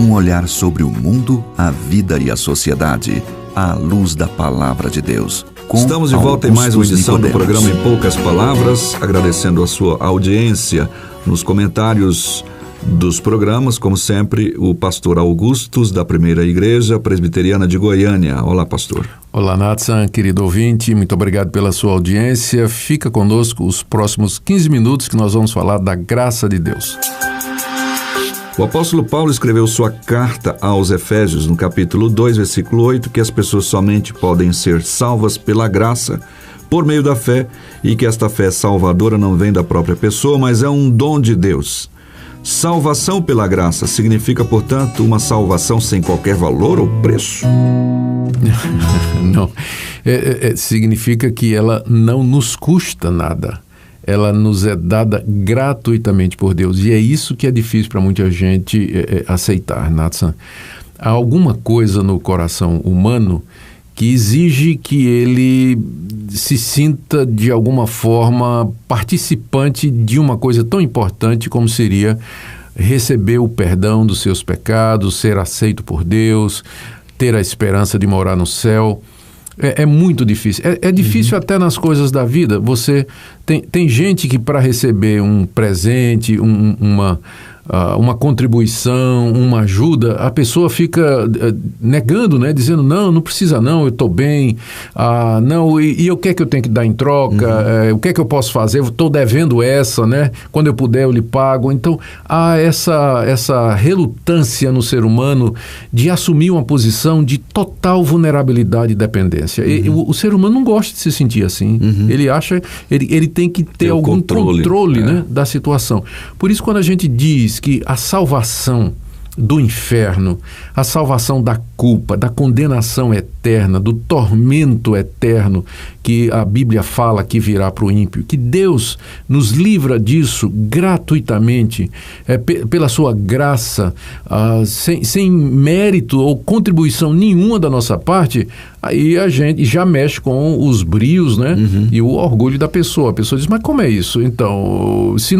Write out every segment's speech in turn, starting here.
Um olhar sobre o mundo, a vida e a sociedade, à luz da Palavra de Deus. Estamos de volta em mais uma edição do programa Em Poucas Palavras, agradecendo a sua audiência nos comentários dos programas, como sempre, o pastor Augustus, da Primeira Igreja Presbiteriana de Goiânia. Olá, pastor. Olá, Natsan, querido ouvinte, muito obrigado pela sua audiência. Fica conosco os próximos 15 minutos que nós vamos falar da graça de Deus. O apóstolo Paulo escreveu sua carta aos Efésios, no capítulo 2, versículo 8, que as pessoas somente podem ser salvas pela graça, por meio da fé, e que esta fé salvadora não vem da própria pessoa, mas é um dom de Deus. Salvação pela graça significa, portanto, uma salvação sem qualquer valor ou preço? Não. Significa que ela não nos custa nada. Ela nos é dada gratuitamente por Deus. E é isso que é difícil para muita gente aceitar, Natsan. Há alguma coisa no coração humano que exige que ele se sinta, de alguma forma, participante de uma coisa tão importante como seria receber o perdão dos seus pecados, ser aceito por Deus, ter a esperança de morar no céu. É muito difícil. É difícil até nas coisas da vida. Você tem gente que, para receber um presente, uma contribuição, uma ajuda, a pessoa fica negando, né? Dizendo, não precisa não, eu estou bem, não, e o que é que eu tenho que dar em troca? O que é que eu posso fazer? Eu estou devendo essa, né? Quando eu puder eu lhe pago. Então, há essa relutância no ser humano de assumir uma posição de total vulnerabilidade e dependência. O ser humano não gosta de se sentir assim. Ele acha, ele tem que ter algum controle né, da situação. Por isso, quando a gente diz que a salvação do inferno, a salvação da culpa, da condenação eterna, do tormento eterno que a Bíblia fala que virá para o ímpio, que Deus nos livra disso gratuitamente, pela sua graça, sem mérito ou contribuição nenhuma da nossa parte, aí a gente já mexe com os brios, né? E o orgulho da pessoa. A pessoa diz, mas como é isso? Então, se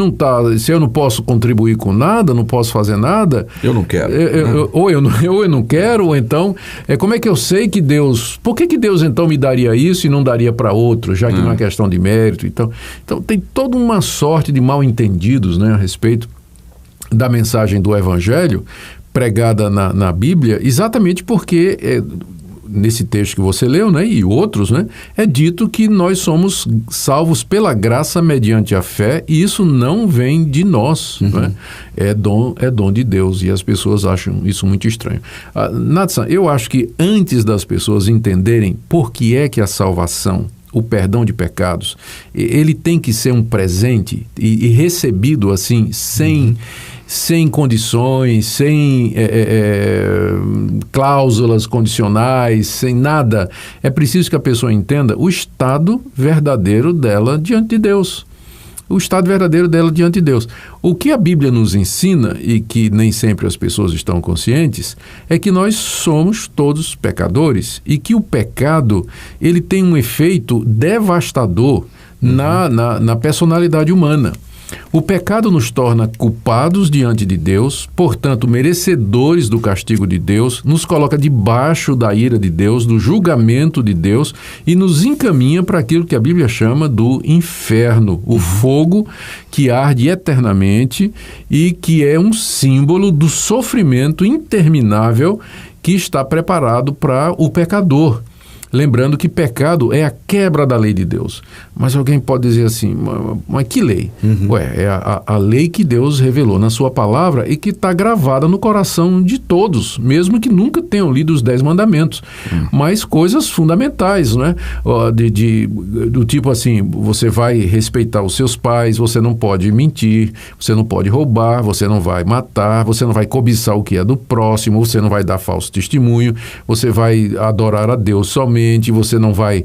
eu não posso contribuir com nada, não posso fazer nada... Eu não quero. Ou eu não quero, ou então, como é que eu sei que Deus... Por que Deus então me daria isso e não daria para outro, já que não é uma questão de mérito? Então, tem toda uma sorte de mal-entendidos, né, a respeito da mensagem do Evangelho pregada na Bíblia, exatamente porque... nesse texto que você leu, né, e outros, né, é dito que nós somos salvos pela graça mediante a fé, e isso não vem de nós, né? É dom de Deus, e as pessoas acham isso muito estranho. Natsan, eu acho que antes das pessoas entenderem por que é que a salvação, o perdão de pecados, ele tem que ser um presente e recebido assim, sem condições, sem cláusulas condicionais, sem nada. É preciso que a pessoa entenda o estado verdadeiro dela diante de Deus. O estado verdadeiro dela diante de Deus. O que a Bíblia nos ensina, e que nem sempre as pessoas estão conscientes, é que nós somos todos pecadores e que o pecado ele tem um efeito devastador na personalidade humana. O pecado nos torna culpados diante de Deus, portanto, merecedores do castigo de Deus, nos coloca debaixo da ira de Deus, do julgamento de Deus, e nos encaminha para aquilo que a Bíblia chama do inferno, o fogo que arde eternamente e que é um símbolo do sofrimento interminável que está preparado para o pecador. Lembrando que pecado é a quebra da lei de Deus. Mas alguém pode dizer assim, mas que lei? É a lei que Deus revelou na sua palavra e que está gravada no coração de todos, mesmo que nunca tenham lido os 10 mandamentos. Mas coisas fundamentais, né? Do tipo assim, você vai respeitar os seus pais, você não pode mentir, você não pode roubar, você não vai matar, você não vai cobiçar o que é do próximo, você não vai dar falso testemunho, você vai adorar a Deus somente moralmente, você não vai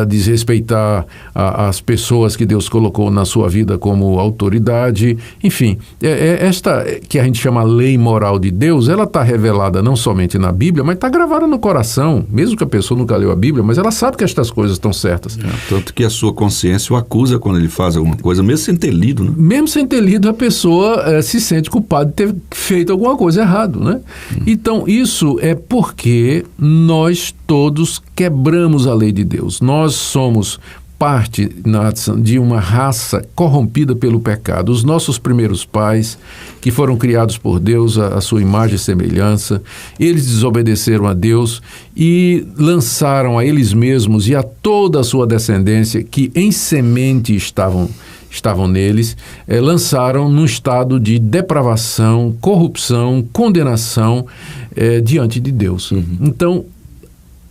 desrespeitar as pessoas que Deus colocou na sua vida como autoridade. Enfim, esta que a gente chama lei moral de Deus, ela está revelada não somente na Bíblia, mas está gravada no coração, mesmo que a pessoa nunca leu a Bíblia, mas ela sabe que estas coisas estão certas. Tanto que a sua consciência o acusa quando ele faz alguma coisa, mesmo sem ter lido, né? Mesmo sem ter lido, a pessoa se sente culpada de ter feito alguma coisa errada, né? Então, isso é porque nós todos quebramos a lei de Deus. Nós somos parte, Nathan, de uma raça corrompida pelo pecado. Os nossos primeiros pais, que foram criados por Deus, a sua imagem e semelhança, eles desobedeceram a Deus e lançaram a eles mesmos e a toda a sua descendência, que em semente estavam neles, lançaram num estado de depravação, corrupção, condenação diante de Deus. Então,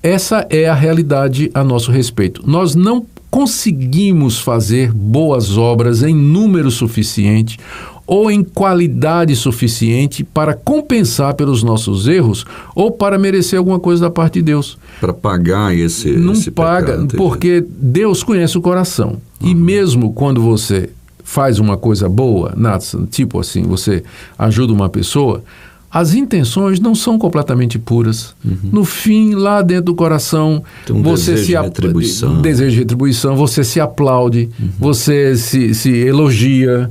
essa é a realidade a nosso respeito. Nós não conseguimos fazer boas obras em número suficiente ou em qualidade suficiente para compensar pelos nossos erros ou para merecer alguma coisa da parte de Deus. Para pagar esse paga, pecado. Porque Deus conhece o coração. E mesmo quando você faz uma coisa boa, Nathan, tipo assim, você ajuda uma pessoa, as intenções não são completamente puras. No fim, lá dentro do coração, você desejo de retribuição, você se aplaude, você se elogia.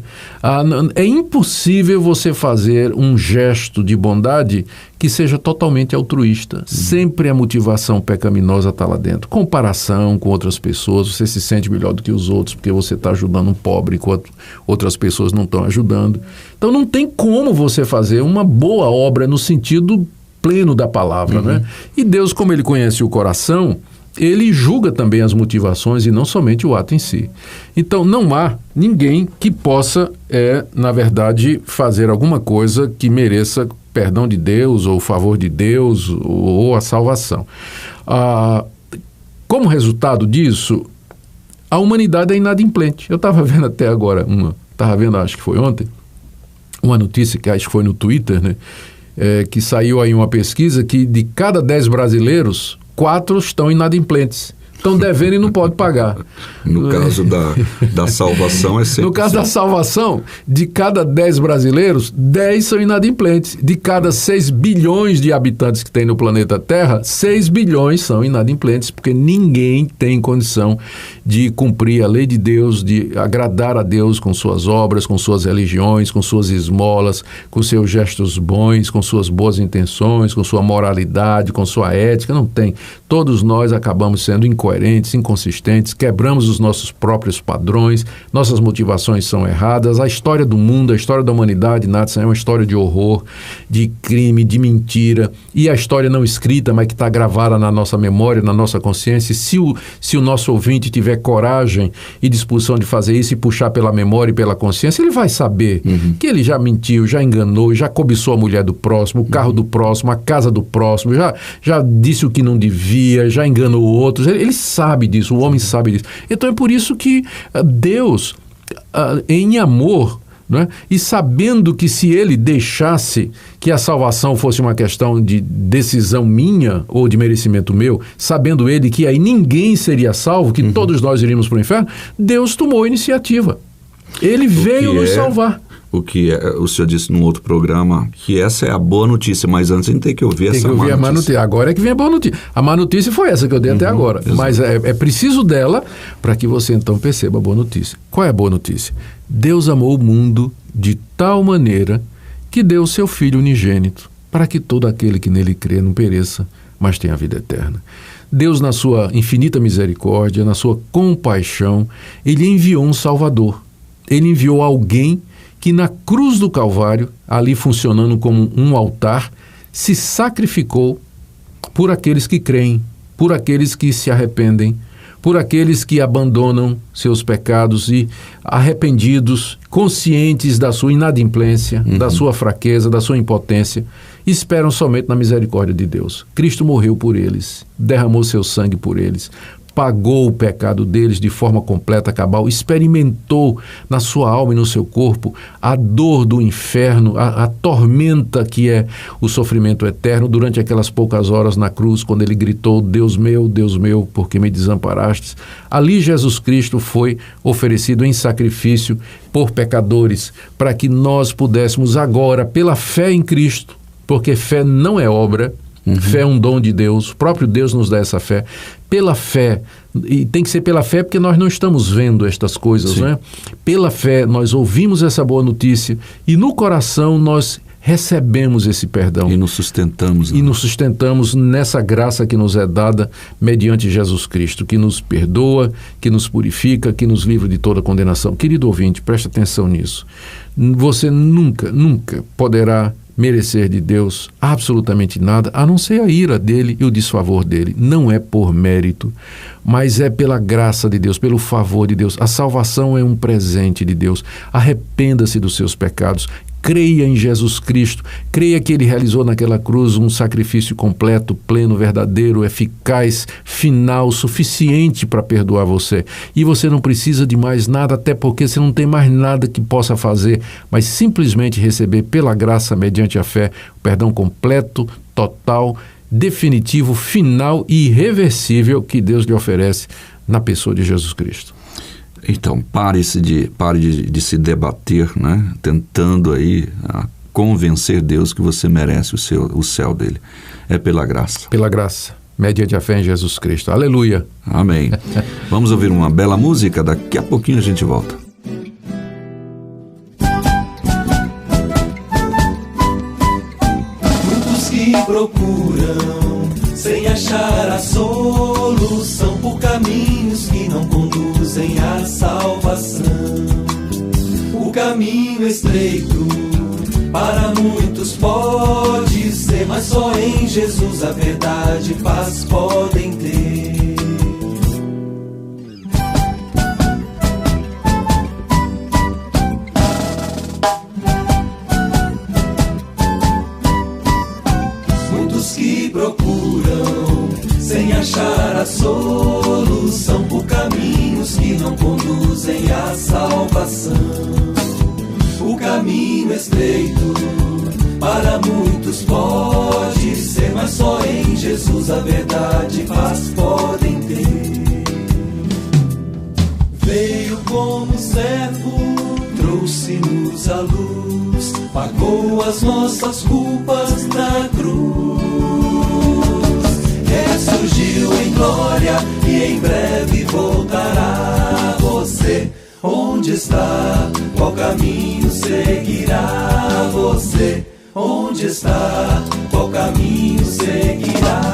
É impossível você fazer um gesto de bondade que seja totalmente altruísta. Sempre a motivação pecaminosa está lá dentro. Comparação com outras pessoas, você se sente melhor do que os outros porque você está ajudando um pobre enquanto outras pessoas não estão ajudando. Então não tem como você fazer uma boa obra no sentido pleno da palavra, né? E Deus, como Ele conhece o coração, Ele julga também as motivações e não somente o ato em si. Então não há ninguém que possa, na verdade, fazer alguma coisa que mereça perdão de Deus, ou o favor de Deus, ou a salvação. Como resultado disso, a humanidade é inadimplente. Eu estava vendo até agora acho que foi ontem, uma notícia que acho que foi no Twitter, né? Que saiu aí uma pesquisa que de cada 10 brasileiros, 4 estão inadimplentes. Estão devendo e não podem pagar. No caso da salvação é 100%. No caso da salvação, de cada 10 brasileiros, 10 são inadimplentes. De cada 6 bilhões de habitantes que tem no planeta Terra, 6 bilhões são inadimplentes, porque ninguém tem condição de cumprir a lei de Deus, de agradar a Deus com suas obras, com suas religiões, com suas esmolas, com seus gestos bons, com suas boas intenções, com sua moralidade, com sua ética. Não tem. Todos nós acabamos sendo incoerentes, inconsistentes, quebramos os nossos próprios padrões, nossas motivações são erradas. A história do mundo, a história da humanidade, Nathan, é uma história de horror, de crime, de mentira, e a história não escrita, mas que está gravada na nossa memória, na nossa consciência. Se o nosso ouvinte tiver coragem e disposição de fazer isso e puxar pela memória e pela consciência, ele vai saber que ele já mentiu, já enganou, já cobiçou a mulher do próximo, o carro do próximo, a casa do próximo, já disse o que não devia, já enganou outros. Ele sabe disso, o homem sabe disso. Então é por isso que Deus, em amor, né, e sabendo que se Ele deixasse que a salvação fosse uma questão de decisão minha ou de merecimento meu, sabendo Ele que aí ninguém seria salvo, que todos nós iríamos para o inferno, Deus tomou a iniciativa. Ele veio nos salvar. O que o senhor disse num outro programa, que essa é a boa notícia, mas antes a gente tem que ouvir essa má notícia. Agora é que vem a boa notícia. A má notícia foi essa que eu dei até agora, exatamente. Mas é preciso dela para que você então perceba a boa notícia. Qual é a boa notícia? Deus amou o mundo de tal maneira que deu o seu Filho unigênito, para que todo aquele que nele crê não pereça, mas tenha a vida eterna. Deus, na sua infinita misericórdia, na sua compaixão, Ele enviou um Salvador. Ele enviou alguém que na cruz do Calvário, ali funcionando como um altar, se sacrificou por aqueles que creem, por aqueles que se arrependem, por aqueles que abandonam seus pecados e arrependidos, conscientes da sua inadimplência, da sua fraqueza, da sua impotência, esperam somente na misericórdia de Deus. Cristo morreu por eles, derramou seu sangue por eles, pagou o pecado deles de forma completa, cabal, experimentou na sua alma e no seu corpo a dor do inferno, a tormenta que é o sofrimento eterno durante aquelas poucas horas na cruz, quando ele gritou: Deus meu, por que me desamparastes? Ali Jesus Cristo foi oferecido em sacrifício por pecadores, para que nós pudéssemos agora, pela fé em Cristo, porque fé não é obra, fé é um dom de Deus, o próprio Deus nos dá essa fé, pela fé, e tem que ser pela fé porque nós não estamos vendo estas coisas, né? Pela fé nós ouvimos essa boa notícia e no coração nós recebemos esse perdão. E nos sustentamos. E nos sustentamos nessa graça que nos é dada mediante Jesus Cristo, que nos perdoa, que nos purifica, que nos livra de toda condenação. Querido ouvinte, preste atenção nisso. Você nunca poderá merecer de Deus absolutamente nada, a não ser a ira dele e o desfavor dele. Não é por mérito, mas é pela graça de Deus, pelo favor de Deus. A salvação é um presente de Deus. Arrependa-se dos seus pecados. Creia em Jesus Cristo, creia que Ele realizou naquela cruz um sacrifício completo, pleno, verdadeiro, eficaz, final, suficiente para perdoar você. E você não precisa de mais nada, até porque você não tem mais nada que possa fazer, mas simplesmente receber pela graça, mediante a fé, o perdão completo, total, definitivo, final e irreversível que Deus lhe oferece na pessoa de Jesus Cristo. Então, pare de se debater, né? Tentando aí convencer Deus que você merece o céu dele. É pela graça. Pela graça, mediante a fé em Jesus Cristo. Aleluia. Amém. Vamos ouvir uma bela música, daqui a pouquinho a gente volta. Muitos que procuram sem achar a solução por caminhos que não conduzem à salvação. O caminho estreito para muitos pode ser, mas só em Jesus a verdade e paz podem ter. Muitos que procuram sem achar a solução por caminhos que não conduzem à salvação. O caminho estreito para muitos pode ser, mas só em Jesus a verdade e paz podem ter. Veio como servo, trouxe-nos a luz, pagou as nossas culpas na cruz. Ressurgiu em glória e em breve voltará. Você, onde está? Qual caminho seguirá? Você, onde está? Qual caminho seguirá?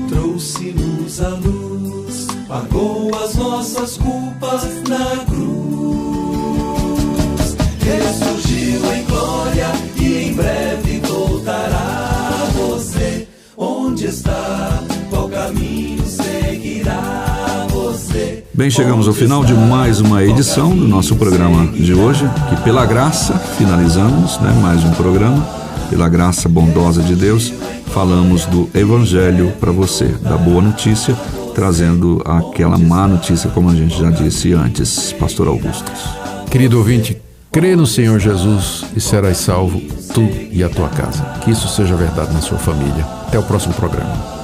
Trouxe-nos a luz, pagou as nossas culpas na cruz. Ressurgiu em glória e em breve voltará. Você, onde está? Qual caminho seguirá? Você. Bem, chegamos ao final de mais uma edição do nosso programa de hoje, que pela graça finalizamos, né, mais um programa, pela graça bondosa de Deus. Falamos do Evangelho para você, da boa notícia, trazendo aquela má notícia, como a gente já disse antes, Pastor Augusto. Querido ouvinte, crê no Senhor Jesus e serás salvo, tu e a tua casa. Que isso seja verdade na sua família. Até o próximo programa.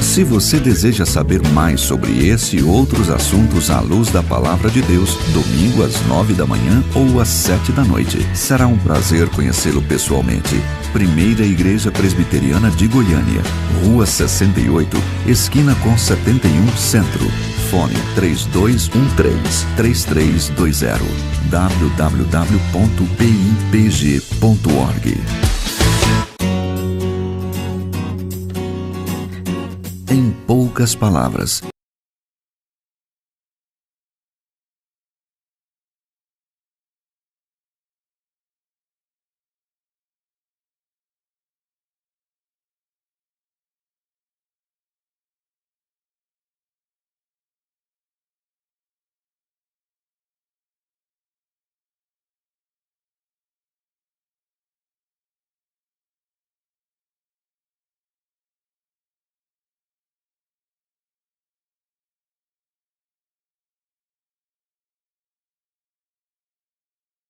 Se você deseja saber mais sobre esse e outros assuntos à luz da Palavra de Deus, domingo às 9 da manhã ou às 7 da noite. Será um prazer conhecê-lo pessoalmente. Primeira Igreja Presbiteriana de Goiânia, Rua 68, esquina com 71 Centro. Fone 3213-3320. www.pipg.org. Em poucas palavras,